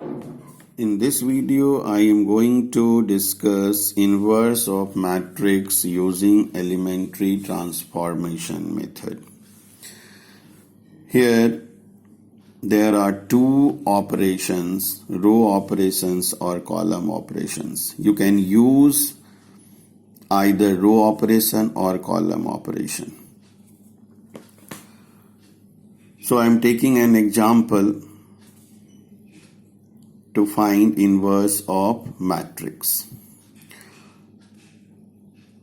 In this video, I am going to discuss inverse of matrix using elementary transformation method. Here, there are two operations, row operations or column operations. You can use either row operation or column operation. So I am taking an example to find inverse of matrix.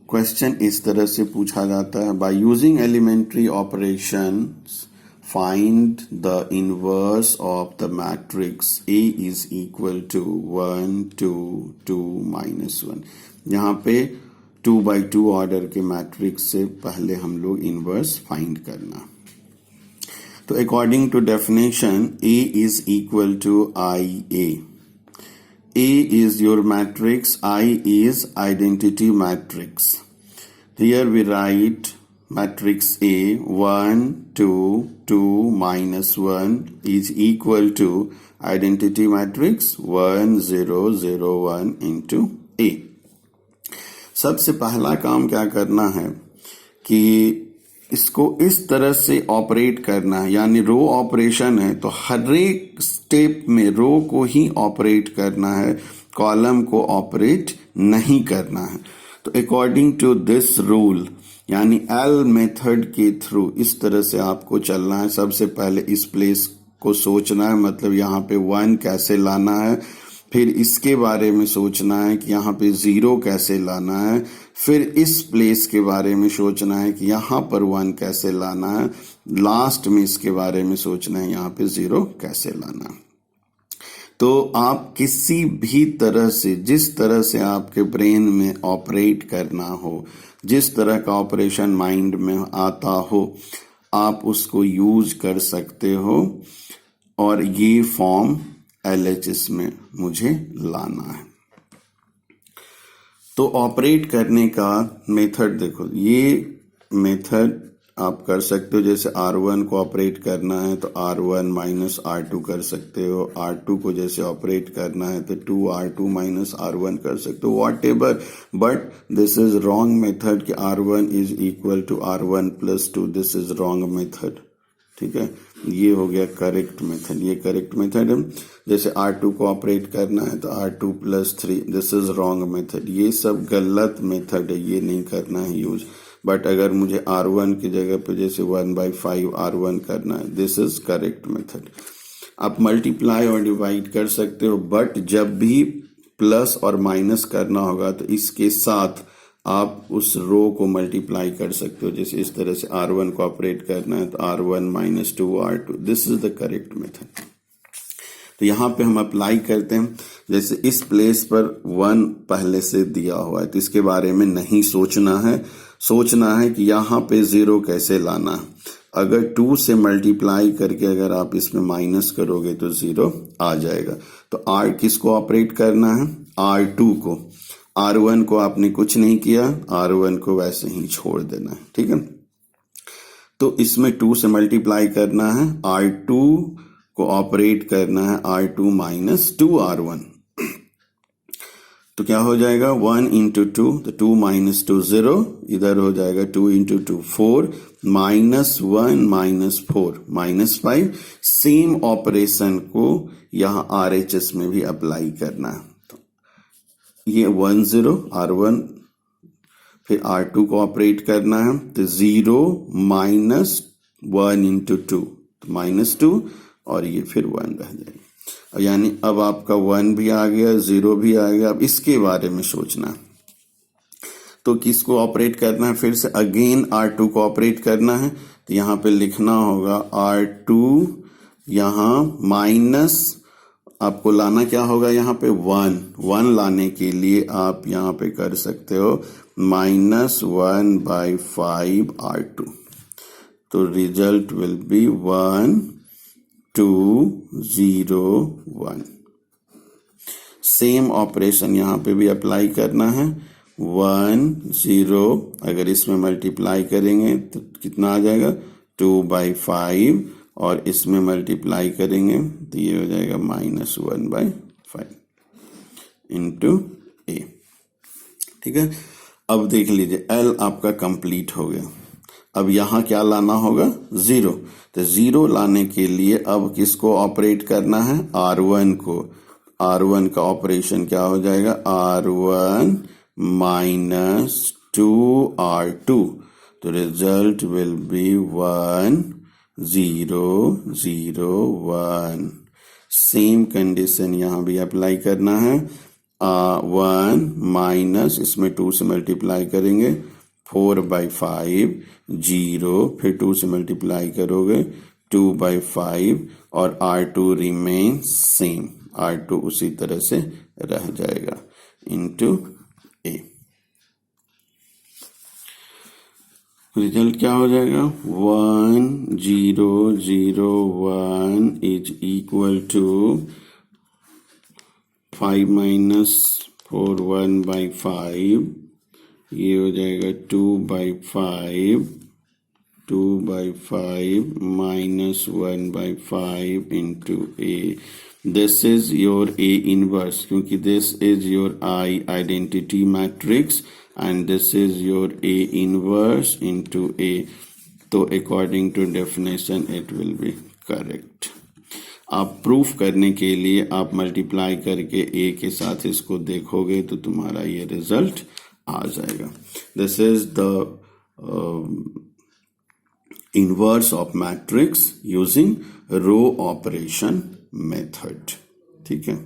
Question इस तरह से पूछा जाता है, by using elementary operations find the inverse of the matrix A is equal to 1 2 2 minus 1. यहाँ पे 2 by 2 order के matrix से पहले हम लोग इनवर्स फाइंड करना. तो according to definition A is equal to IA. A is your matrix, I is identity matrix. Here we write matrix A 1 2 2 minus 1 is equal to identity matrix 1 0 0 1 into A. सबसे पहला काम क्या करना है कि इसको इस तरह से ऑपरेट करना है, यानी रो ऑपरेशन है तो हर एक स्टेप में रो को ही ऑपरेट करना है, कॉलम को ऑपरेट नहीं करना है. तो अकॉर्डिंग टू दिस रूल यानी एल मेथड के थ्रू इस तरह से आपको चलना है. सबसे पहले इस प्लेस को सोचना है, मतलब यहाँ पे 1 कैसे लाना है, फिर इसके बारे में सोचना है कि यहाँ पे 0 कैसे लाना है, फिर इस प्लेस के बारे में सोचना है कि यहाँ पर 1 कैसे लाना है, लास्ट में इसके बारे में सोचना है यहाँ पे 0 कैसे लाना है. तो आप किसी भी तरह से, जिस तरह से आपके ब्रेन में ऑपरेट करना हो, जिस तरह का ऑपरेशन माइंड में आता हो, आप उसको यूज कर सकते हो. और ये फॉर्म LHS में मुझे लाना है. तो ऑपरेट करने का मेथड देखो, ये मेथड आप कर सकते हो. जैसे R1 को ऑपरेट करना है तो R1 माइनस R2 कर सकते हो. R2 को जैसे ऑपरेट करना है तो 2R2 माइनस R1 कर सकते हो, whatever. But this is wrong method कि R1 is equal to R1 plus 2. This is wrong method. ठीक है, ये हो गया करेक्ट मेथड. ये करेक्ट मेथड है. जैसे R2 को ऑपरेट करना है तो R2 plus 3. This is wrong method. ये सब गलत मेथड है, ये नहीं करना है यूज. बट अगर मुझे R1 की जगह पे जैसे 1/5 R1 करना है, दिस इज करेक्ट मेथड. आप मल्टीप्लाई और डिवाइड कर सकते हो, बट जब भी प्लस और माइनस करना होगा तो इसके साथ आप उस रो को मल्टीप्लाई कर सकते हो. जैसे इस तरह से R1 को ऑपरेट करना है तो R1 minus 2R2. This is the correct method. तो यहाँ पे हम अप्लाई करते हैं. जैसे इस प्लेस पर 1 पहले से दिया हुआ है तो इसके बारे में नहीं सोचना है. सोचना है कि यहाँ पे 0 कैसे लाना है. अगर 2 से मल्टीप्लाई करके अगर आप इसमें माइनस करोगे तो 0 आ जाएगा. तो R किसको ऑपरेट करना है? R2 को. R1 को आपने कुछ नहीं किया, R1 को वैसे ही छोड़ देना है. ठीक है, तो इसमें 2 से मल्टीप्लाई करना है, R2 को ऑपरेट करना है R2 माइनस 2R1. तो क्या हो जाएगा? 1 इंटू 2, तो 2 माइनस 2 0, इधर हो जाएगा 2 into 2 4, minus 1 minus 4 minus 5. Same operation को यहाँ RHS में भी अप्लाई करना है. ये 1 0 R1, फिर R2 को ऑपरेट करना है तो 0 माइनस 1 इंटू 2 तो माइनस 2, और ये फिर 1 रह जाएगा. यानी अब आपका 1 भी आ गया, 0 भी आ गया. अब इसके बारे में सोचना है तो किसको ऑपरेट करना है? फिर से अगेन R2 को ऑपरेट करना है. तो यहाँ पे लिखना होगा R2, यहाँ माइनस आपको लाना क्या होगा? यहाँ पे 1 लाने के लिए आप यहाँ पे कर सकते हो माइनस 1/5 R2. तो result will be 1 2 0 1. Same operation यहाँ पे भी अप्लाई करना है. 1 0 अगर इसमें मल्टीप्लाई करेंगे तो कितना आ जाएगा? 2/5 और इसमें मल्टीप्लाई करेंगे तो ये हो जाएगा -1/5 इंटू ए। ठीक है, अब देख लीजिए L आपका कंप्लीट हो गया। अब यहां क्या लाना होगा, 0। तो 0 लाने के लिए अब किसको ऑपरेट करना है, R1 को। R1 का ऑपरेशन क्या हो जाएगा, R1 माइनस 2R2। तो result will be 1 0 0 1। Same condition यहां भी अप्लाई करना है। 1 माइनस, इसमें 2 से मल्टीप्लाई करेंगे, 4/5 0, फिर 2 से मल्टीप्लाई करोगे 2/5 और R2 रिमेन सेम, R2 उसी तरह से रह जाएगा इंटू ए। रिजल्ट क्या हो जाएगा, 1 0 0 1 इज इक्वल टू 5 माइनस 4 1/5, ये हो जाएगा 2/5 minus 1/5 into A. This is your A inverse, क्योंकि this is your I identity matrix and this is your A inverse into A. तो according to definition it will be correct. आप proof करने के लिए आप मल्टीप्लाई करके ए के साथ इसको देखोगे तो तुम्हारा ये रिजल्ट आ जाएगा। This is the inverse of matrix using row operation method। ठीक है।